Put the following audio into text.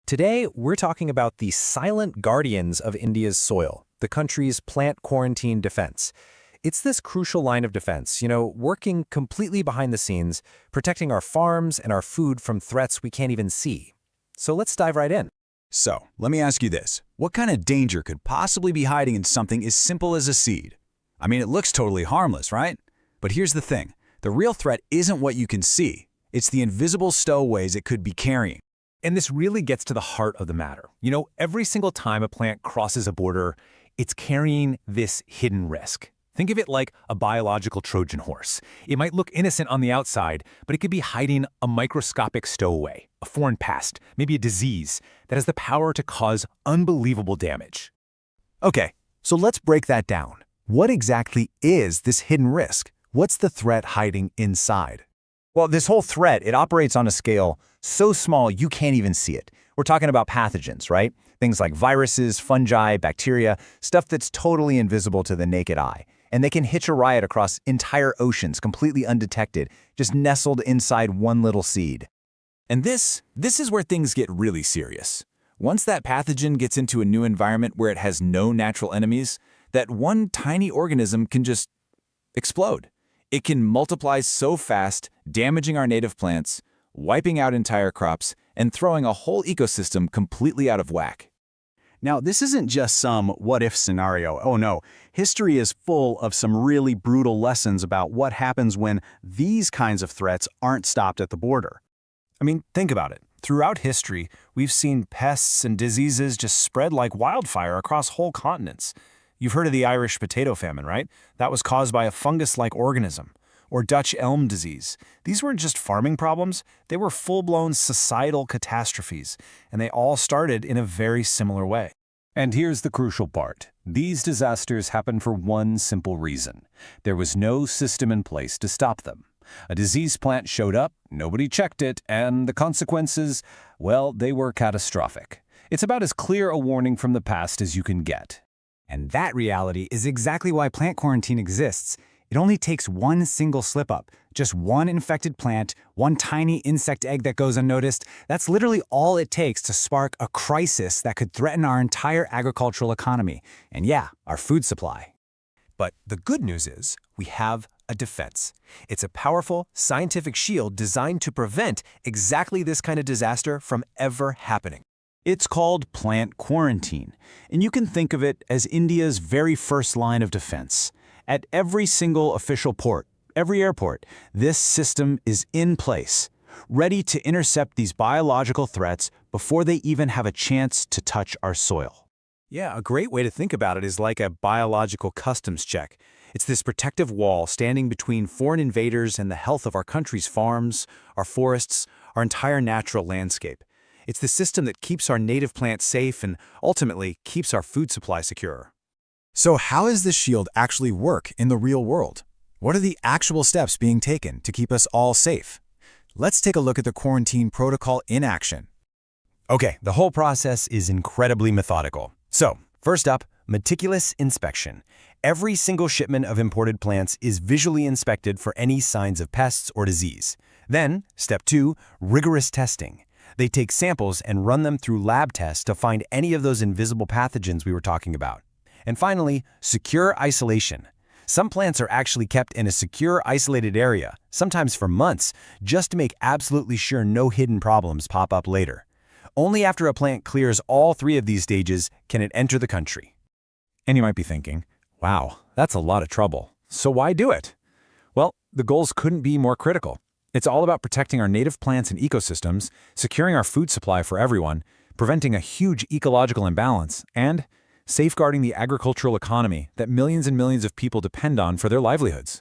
Today, we're talking about the silent guardians of India's soil, the country's plant quarantine defense. It's this crucial line of defense, working completely behind the scenes, protecting our farms and our food from threats we can't even see. So let's dive right in. So, let me ask you this. What kind of danger could possibly be hiding in something as simple as a seed? I mean, it looks totally harmless, right? But here's the thing. The real threat isn't what you can see. It's the invisible stowaways it could be carrying. And this really gets to the heart of the matter. Every single time a plant crosses a border, it's carrying this hidden risk. Think of it like a biological Trojan horse. It might look innocent on the outside, but it could be hiding a microscopic stowaway, a foreign pest, maybe a disease that has the power to cause unbelievable damage. Okay, so let's break that down. What exactly is this hidden risk? What's the threat hiding inside? Well, this whole threat, it operates on a scale so small you can't even see it. We're talking about pathogens, right? Things like viruses, fungi, bacteria, stuff that's totally invisible to the naked eye. And they can hitch a ride across entire oceans completely undetected, just nestled inside one little seed. And this is where things get really serious. Once that pathogen gets into a new environment where it has no natural enemies, that one tiny organism can just explode. It can multiply so fast, damaging our native plants, wiping out entire crops, and throwing a whole ecosystem completely out of whack. Now, this isn't just some what-if scenario. Oh no, history is full of some really brutal lessons about what happens when these kinds of threats aren't stopped at the border. I mean, think about it. Throughout history, we've seen pests and diseases just spread like wildfire across whole continents. You've heard of the Irish potato famine, right? That was caused by a fungus-like organism. Or Dutch elm disease. These weren't just farming problems, they were full-blown societal catastrophes, and they all started in a very similar way. And here's the crucial part. These disasters happened for one simple reason. There was no system in place to stop them. A disease plant showed up, nobody checked it, and the consequences, well, they were catastrophic. It's about as clear a warning from the past as you can get. And that reality is exactly why plant quarantine exists. It only takes one single slip-up, just one infected plant, one tiny insect egg that goes unnoticed. That's literally all it takes to spark a crisis that could threaten our entire agricultural economy. And yeah, our food supply. But the good news is, we have a defense. It's a powerful, scientific shield designed to prevent exactly this kind of disaster from ever happening. It's called plant quarantine, and you can think of it as India's very first line of defense. At every single official port, every airport, this system is in place, ready to intercept these biological threats before they even have a chance to touch our soil. Yeah, a great way to think about it is like a biological customs check. It's this protective wall standing between foreign invaders and the health of our country's farms, our forests, our entire natural landscape. It's the system that keeps our native plants safe and ultimately keeps our food supply secure. So how does this shield actually work in the real world? What are the actual steps being taken to keep us all safe? Let's take a look at the quarantine protocol in action. Okay, the whole process is incredibly methodical. So, first up, meticulous inspection. Every single shipment of imported plants is visually inspected for any signs of pests or disease. Then, step 2, rigorous testing. They take samples and run them through lab tests to find any of those invisible pathogens we were talking about. And finally, secure isolation. Some plants are actually kept in a secure, isolated area, sometimes for months, just to make absolutely sure no hidden problems pop up later. Only after a plant clears all 3 of these stages can it enter the country. And you might be thinking, wow, that's a lot of trouble. So why do it? Well, the goals couldn't be more critical. It's all about protecting our native plants and ecosystems, securing our food supply for everyone, preventing a huge ecological imbalance, and safeguarding the agricultural economy that millions and millions of people depend on for their livelihoods.